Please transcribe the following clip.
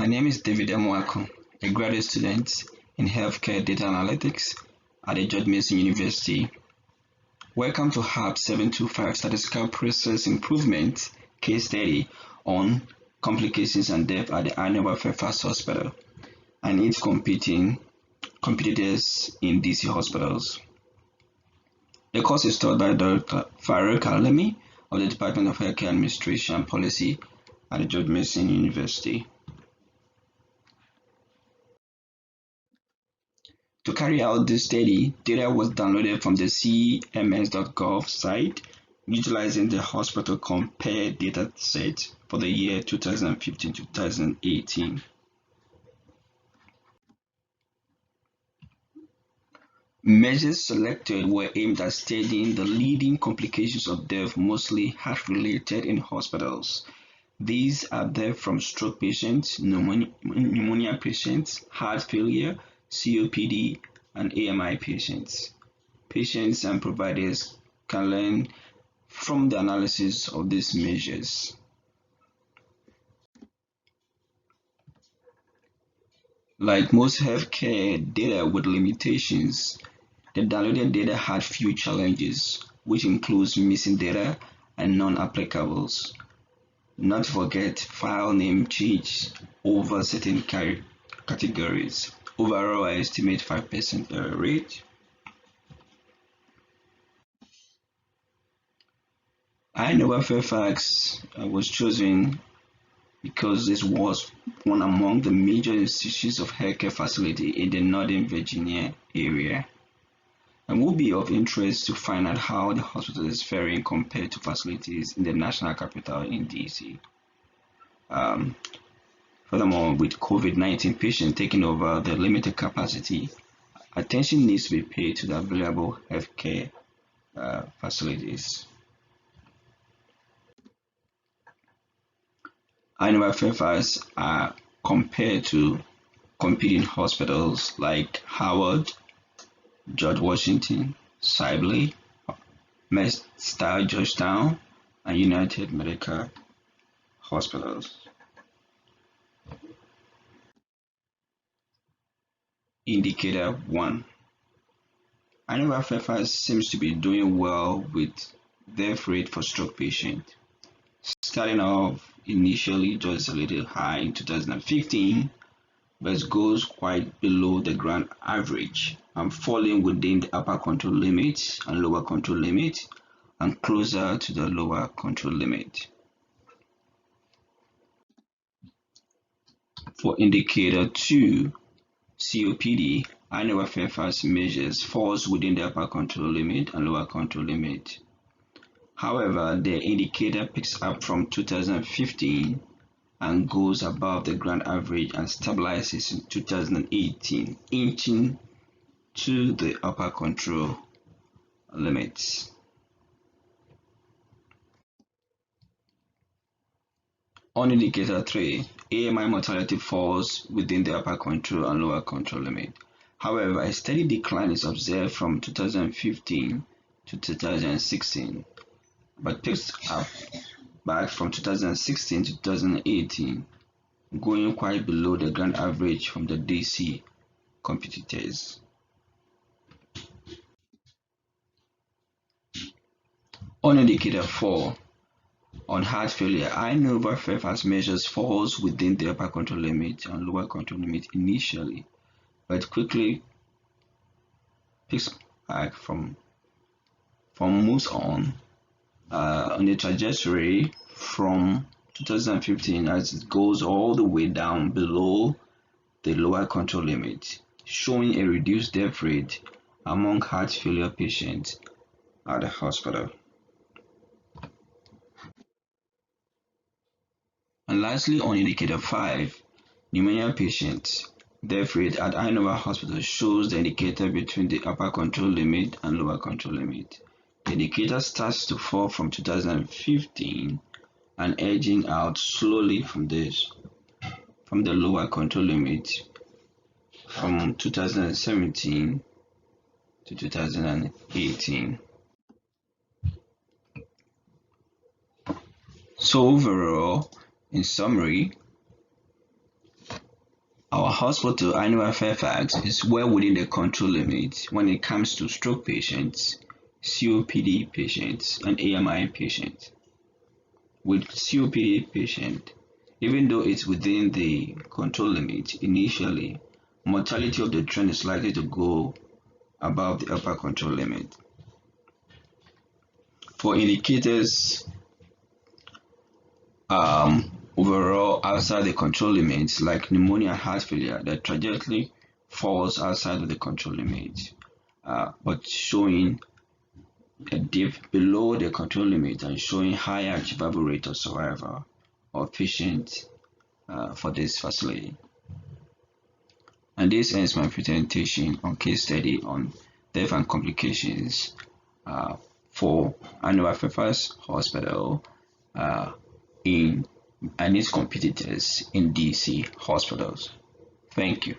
My name is David Mwako, a graduate student in Healthcare Data Analytics at the George Mason University. Welcome to HAP725 Statistical Process Improvement case study on complications and death at the Inova Fairfax Hospital and its competitors in DC hospitals. The course is taught by Dr. Farrokh Alemi of the Department of Healthcare Administration and Policy at the George Mason University. To carry out this study, data was downloaded from the cms.gov site utilizing the hospital compare data set for the year 2015-2018. Measures selected were aimed at studying the leading complications of death, mostly heart-related in hospitals. These are death from stroke patients, pneumonia patients, heart failure, COPD, and AMI patients. Patients and providers can learn from the analysis of these measures. Like most healthcare data with limitations, the downloaded data had few challenges, which includes missing data and non-applicables. Not to forget file name change over certain categories. Overall, I estimate 5% error rate. Inova Fairfax was chosen because this was one among the major institutions of healthcare facility in the Northern Virginia area, and will be of interest to find out how the hospital is faring compared to facilities in the national capital in DC. Furthermore, with COVID-19 patients taking over the limited capacity, attention needs to be paid to the available healthcare facilities. Inova Fairfax are compared to competing hospitals like Howard, George Washington, Sibley, MedStar Georgetown, and United Medical Hospitals. Indicator 1. Inova Fairfax seems to be doing well with death rate for stroke patients. Starting off initially just a little high in 2015, but goes quite below the grand average and falling within the upper control limit and lower control limit and closer to the lower control limit. For indicator 2, COPD, Inova Fairfax measures falls within the upper control limit and lower control limit. However, the indicator picks up from 2015 and goes above the grand average and stabilizes in 2018, inching to the upper control limits. On indicator 3, AMI mortality falls within the upper control and lower control limit. However, a steady decline is observed from 2015 to 2016, but picks up back from 2016 to 2018, going quite below the grand average from the DC competitors. On indicator 4, on heart failure, Inova Fairfax measures falls within the upper control limit and lower control limit initially, but quickly picks back from moves on the trajectory from 2015 as it goes all the way down below the lower control limit, showing a reduced death rate among heart failure patients at the hospital. And lastly, on indicator 5, pneumonia patients, death rate at Inova Hospital shows the indicator between the upper control limit and lower control limit. The indicator starts to fall from 2015 and edging out slowly from the lower control limit from 2017 to 2018. So overall, in summary, Our hospital, Inova Fairfax, is well within the control limit when it comes to stroke patients, COPD patients, and AMI patients. With COPD patient, even though it's within the control limit initially, mortality of the trend is likely to go above the upper control limit. For indicators overall outside the control limits, like pneumonia and heart failure, the trajectory falls outside of the control limit, but showing a dip below the control limit and showing higher achievable rate of survival of patients for this facility. And this ends my presentation on case study on death and complications for Inova Fairfax Hospital and its competitors in DC hospitals. Thank you.